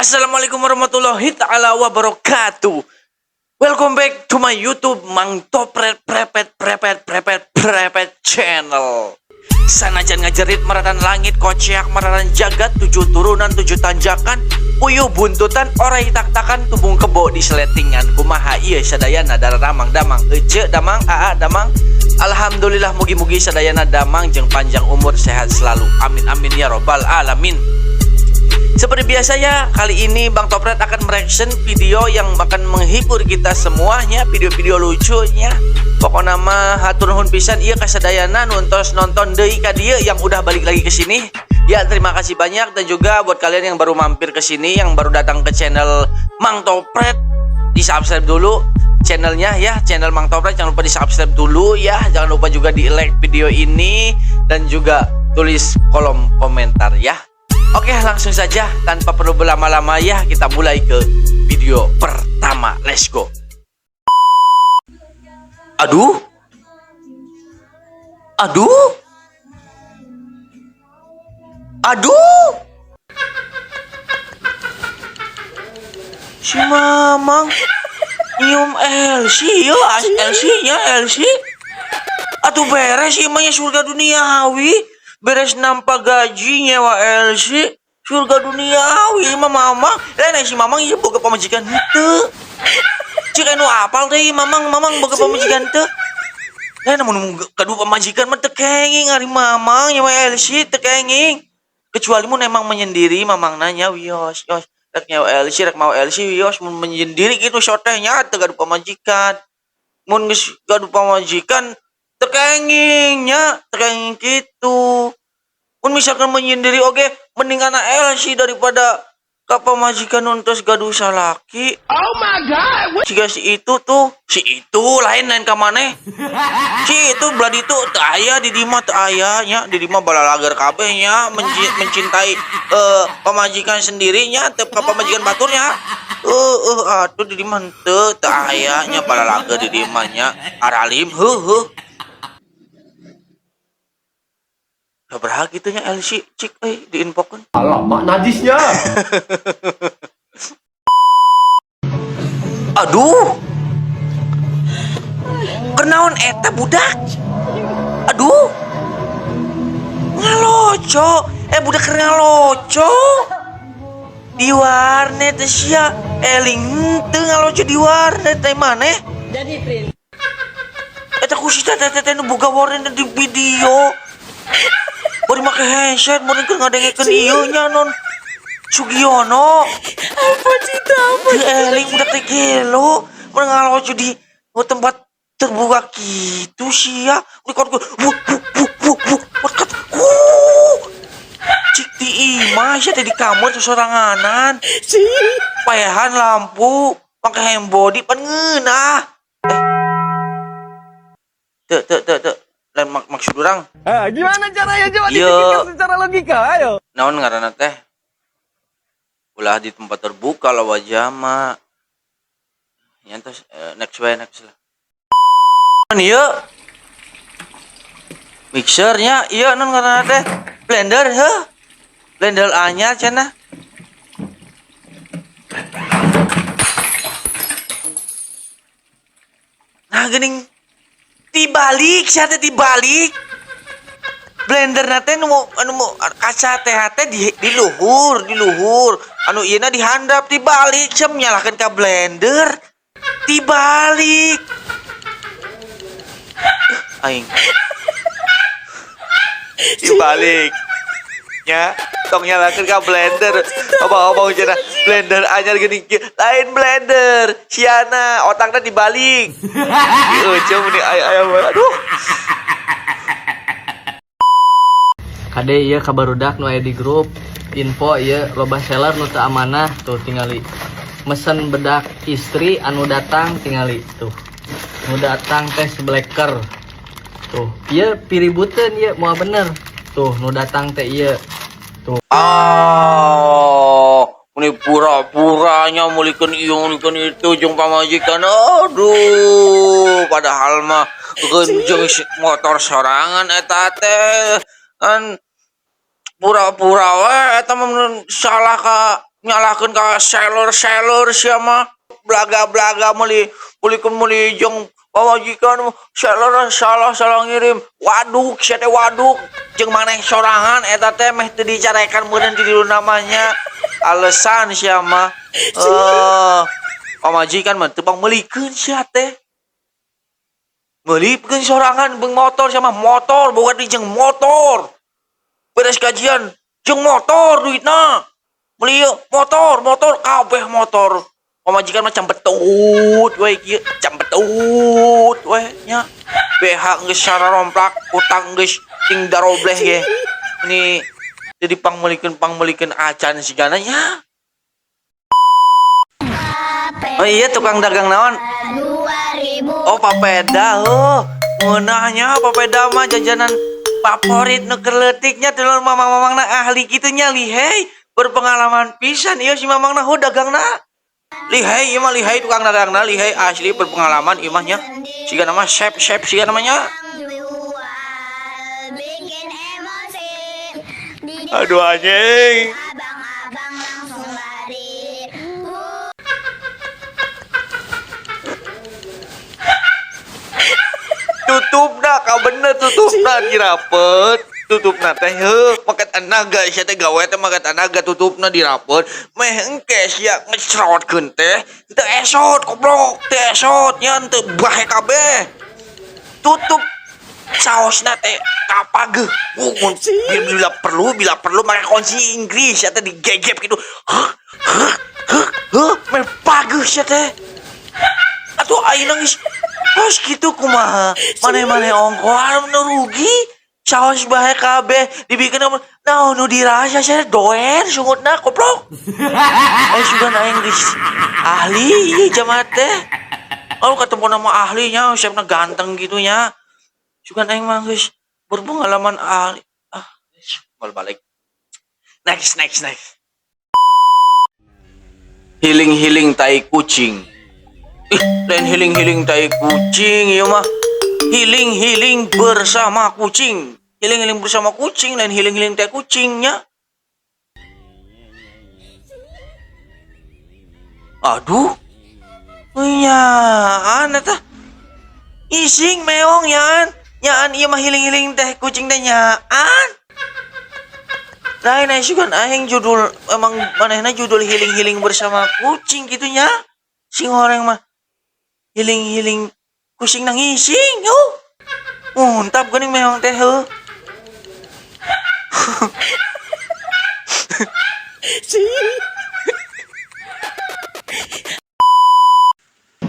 Assalamualaikum warahmatullahi ta'ala wabarakatuh. Welcome back to my YouTube Mang Topret Prepet channel. Sanajan ngajerit maratan langit kocek maratan jagat 7 turunan 7 tanjakan puyuh buntutan orai tak-takan tubung kebo di seletingan kumaha ieu sadayana damang ece damang aa damang. Alhamdulillah mugi-mugi sadayana damang jeung panjang umur sehat selalu amin amin ya robbal alamin. Seperti biasa ya, kali ini Bang Topret akan mereaction video yang akan menghibur kita semuanya, video-video lucunya. Pokoknya mah hatur nuhun pisan ieu kasadayana nonton deui ka dieu yang udah balik lagi ke sini. Ya, terima kasih banyak dan juga buat kalian yang baru mampir ke sini, yang baru datang ke channel Mang Topret, di-subscribe dulu channelnya ya, channel Mang Topret jangan lupa di-subscribe dulu ya. Jangan lupa juga di-like video ini dan juga tulis kolom komentar ya. Oke, langsung saja tanpa perlu berlama-lama ya, kita mulai ke video pertama. Let's go. Aduh. Si Mamang nyium Elsie, Elsie-nya Elsie. Atuh beres imahnya surga duniawi. Beres nampak gaji nyewa Elsie surga duniawi mama lain si Mamang ieu boga pamajikan henteu cik anu apal teh Mamang boga pamajikan teu lain namun kadu pamajikan mah teu kenging ari Mamang nyewa Elsie teu kenging kecuali mun emang menyendiri Mamang nanya wios rek nyewa Elsie rek mau Elsie wios mun menyendiri gitu sotehnya teu kadu pamajikan mun geus kadu pamajikan terkenging gitu. Mun misalkan menyendiri oke mendingan Elsie daripada ka pamajikan nontos gaduh salaki. Oh my god. Jika si itu lain ka maneh. Si itu beladi itu teu aya di dieu mah teu aya nya, di dieu mah balalagar kabeh nya mencintai pamajikan sendirinya teu ka pamajikan baturnya. Atuh di dieu mah teu aya nya balalagar di dieu mah nya aralim berhak gitunya Elsie cik diinfokan. Alamak najisnya. Aduh. Kenaon eta budak? Aduh. Ngaloco. Budak keur ngaloco. Di warnet sia eling teu ngaloco di warnet teh maneh. Jadi print. Eta kusita teh nu boga warnet di video. Bari make headset, bari keur ngadengekeun ieu nya non Sugiono. Apa cita apa? Eling udah teh gelo, bari ngaloco di tempat terbuka gitu sia. Rekod cik di imah sia teh di kamar soranganan. Payahan lampu, pake handbody pan ngeunah. Teu lain maksud orang. Gimana caranya coba dipikirkan secara logika, ayo. Naon ngaranna teh? Ulah di tempat terbuka lah wajah mah. Nyantos next lah. Ieu mixernya ieu naon ngaranna teh? Blender heuh. Blender anyar cenah. Nah geuning dibalik blender nate anu kaca teh di luhur anu ieuna dihandap dibalik sem nyalakeun ka blender dibalik aing dibalik nya tong nyalakeun ka blender obong cenah blender anyar geuning lain blender siana otakna dibalik cuma nih ayam aduh kade ieu kabarudak nu aya di grup info ieu loba seller nu teu amanah tuh tingali mesen bedak istri anu datang tingali tuh nu datang teh sebleker tuh ieu piributeun ieu moal bener tuh nu datang teh ieu tuh ini pura-puranya mulikeun itu jeung pamajikan aduh padahal mah jeung motor sorangan eta teh kan pura-pura we eta mah salah ka nyalakan ke seller siapa belaga muli jeng pamajikan seller salah ngirim waduk siapa waduk jeng maneh sorangan eta teh meh teu dicarekan meureun di namanya alasan siapa pamajikan mah teu melikeun sia teh melikeun sorangan beung motor siapa motor boga di jeng motor beres gajian jeng motor duitna beli motor kabeh motor pamajikan macam betut we kieu cambetut we nya BH geus sararomplak utang geus ting darobleh ge ini jadi pangmelikeun acan sigana nya. Oh iya tukang dagang naon? Oh papeda ngeunahnya papeda mah jajanan favorit nu keleutiknya tulur mamang-mamangna ahli kitunya lihai berpengalaman pisan ieu si mamangna dagangna lihai ieu mah lihai tukang dagangna lihai asli berpengalaman ieu mah nya siga nama chef siga namanya. Aduh anjing tutupna ka bener tutupna dirapet tutupna teh maket anaga sia teh gawe teh maket anaga tutupna dirapet meh engke sia ngecrotkeun teh teu esot goblok teu esot nya teu bae kabeh tutup saosna teh kapageuh bila perlu make kunci Inggris sia teh digegep kitu meh pageuh sia teh atuh ayeuna geus Hos gitu kumaha maneh ongkoan nu rugi saos bae kabeh dibikin naon nu dirasa saya doen sungutna goblok sugan aing geus ahli ieu jamaah teh ketemu nama ahlinya siapna ganteng gitu nya sugan aing mah geus berpengalaman ahli balik next healing tai kucing lain healing tai kucing ieu mah healing bersama kucing lain healing tai kucingnya aduh nya ana tah ising meong nyaan ieu mah healing teh kucing teh nyaan lain sugan aing judul emang manehna judul healing bersama kucing gitunya sing horeng mah healing kucing nang ising muntap geuning meong teh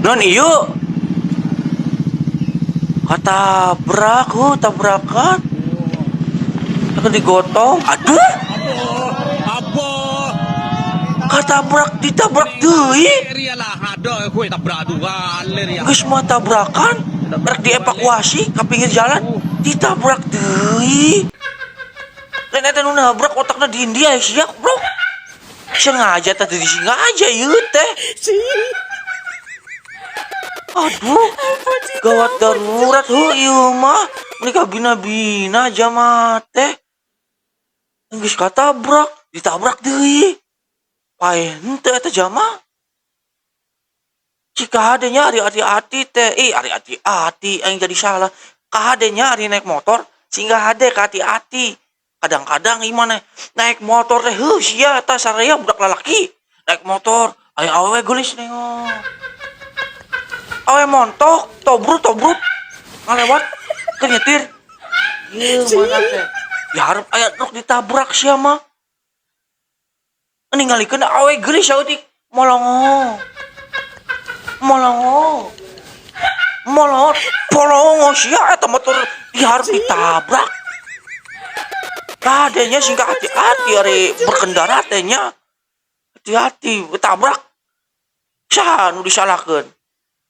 non ieu katabrak tabrakan akan digotong aduh ditabrak deui geus mah tabrakan rek dievakuasi ka pinggir jalan ditabrak deui lain eta nu nabrak otakna di India sia bro sengaja teh disengaja ieu teh aduh gawat darurat ieu mah menika bina-bina jamaah teh geus ditabrak deui pae henteu eta jamaah jika adanya ari hati-hati teh hati-hati aing jadi salah kahadenya ari naik motor sehingga hade hati-hati kadang-kadang gimana naik motor teh sia eta saraya budak lalaki naik motor aya awewe geulis nengok awewe montok tobrut ngalewat ke nyetir ieu mana teh diharap aya truk ditabrak sia mah ningalikeun awewe geulis sautik molongo sia eta motor diharap ditabrak kadenya singkat hati-hati ari berkendara teh nya hati-hati ditabrak saha nu disalahkeun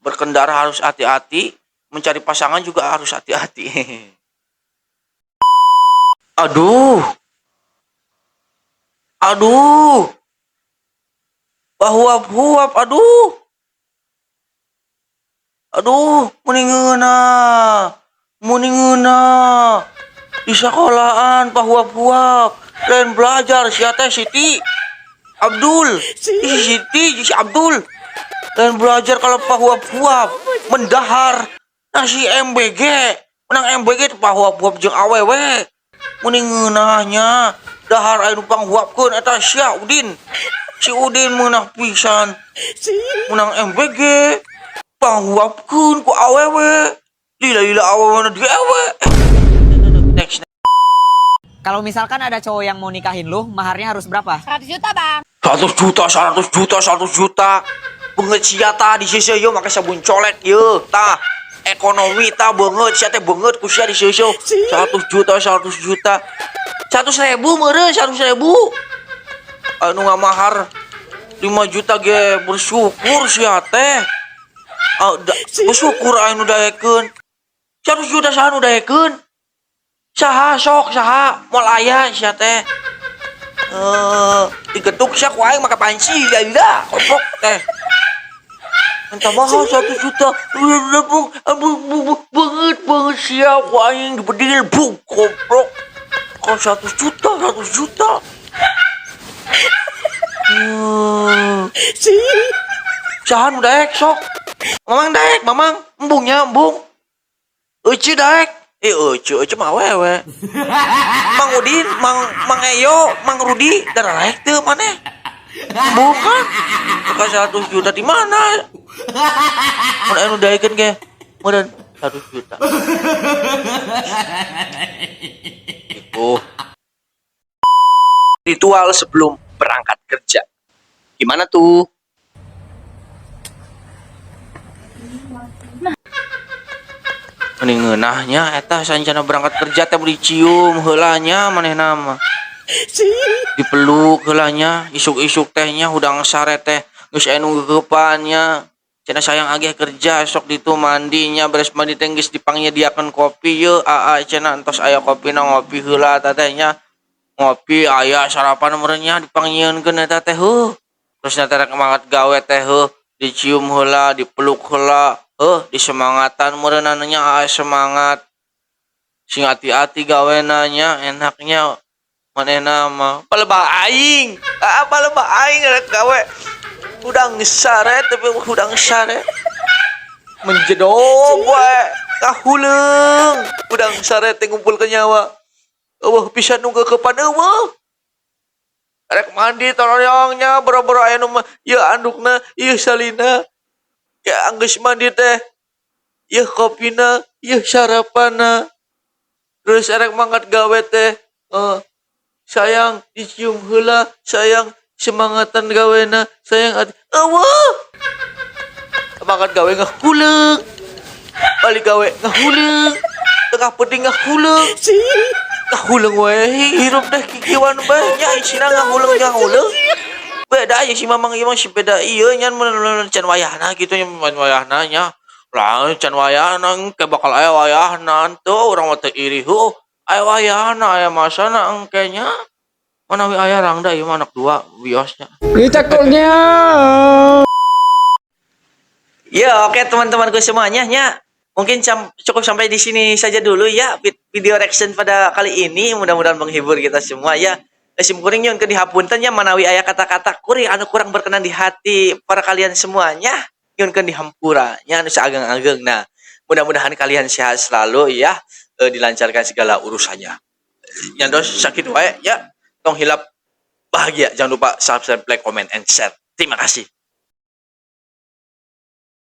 berkendara harus hati-hati mencari pasangan juga harus hati-hati aduh huap aduh muningeuna di sekolahan pahuap-huap lain belajar sia teh Siti Abdul. Si Siti, si Abdul. Dan belajar kalau pahuap-huap, mendahar. Nah si MBG, menang MBG itu pahuap-huap jeung awewe. Mending ngeunahnya, dahar anu panghuapkeun eta sia Udin. Si Udin menang pisan. Menang MBG, panghuapkeun ku awewe. Lila-lila awewe di ewe. Next. Kalau misalkan ada cowok yang mau nikahin lu, maharnya harus berapa? 100 juta bang. 100 juta, 100 juta, 100 juta. Banget sia tah di sisi yo make sabun colek ye. Tah ekonomi tah banget sia teh banget ku sia di sisi 100 juta, 100 juta. 100.000 meureun, 100.000. Anu ngamahar 5 juta ge bersyukur sia teh. Bersyukur anu daekeun. 100 juta saha nu daekeun? Saha sok saha moal aya sia teh. Digetuk sia ku aing make panci da kopok teh. Minta mahal 1 juta. Banget sia ku aing dibedil buk kopok. Kok 100 juta, 100 juta. Saha nu daek sok. Mamang daek, mamang embungnya embung. Euci daek. Euci mah awewe. Mang Udin, Mang Eyo, Mang Rudi, daek teu maneh. Bukan. Ka 100 juta di mana? Mun anu daekeun ge meureun 100 juta. Itu ritual sebelum berangkat kerja. Gimana tuh? Mending ngeunahnya eta sancana berangkat kerja teh beri cium heula nya manehna mah. Dipeluk heula nya, isuk-isuk tehnya hudang sare teh geus anu geugepannya. Cenah sayang agih kerja sok ditu mandinya beres mandi teh geus dipangyediakeun kopi ye aa cenah entos aya kopina ngopi heula eta teh nya. Ngopi aya sarapan meureun nya dipangyieunkeun eta teh heuh. Terus nya teh rek mangkat gawe teh heuh, dicium heula, dipeluk heula. Disemangatan meureunana nya semangat. Sing hati-hati gawenanya enaknya manehna mah palebah aing. Palebah aing rek gawe. Udang sare tapi udang sare. Menjedog we kahuleung. Udang sare teh ngumpulkeun nyawa. Eueuh pisan nu geukepan eueuh. Rek mandi toroyongnya boro-boro aya nu ieu andukna, ieu salina. Ya anggeus mandi teh. Ieu kopina, ieu sarapana. Terus arek mangkat gawe teh. Sayang dicium heula, sayang semangatan gawena, sayang ati. Eueuh. Mangkat gawe ngahuleung. Balik gawe ngahuleung. Tengah peding ngahuleung. Ngahuleung we hirup teh kikiwan bae nya isina ngahuleung. Beda aja si mamang ieu mah si beda ieu nya can wayahna kitu nya wayahna nya. Lah can wayahna engke bakal aya wayahna teu urang mah teu iri heuh. Aya wayahna aya masana engke nya. Manawi aya rangda ieu mah anak dua biosnya. Cakulnya. Ya oke teman-temanku semuanya nya. Mungkin cukup sampai di sini saja dulu ya video reaction pada kali ini. Mudah-mudahan menghibur kita semua ya. Sim kuring nyun ke dihapunten nya manawi aya kata-kata kuring anu kurang berkenan di hati para kalian semuanya nyun ke dihampura nya anu saageng-ageng. Nah, mudah-mudahan kalian sehat selalu ya, dilancarkan segala urusannya. Nyandos sakit wae ya, tong hilap bahagia. Jangan lupa subscribe, like, comment and share. Terima kasih.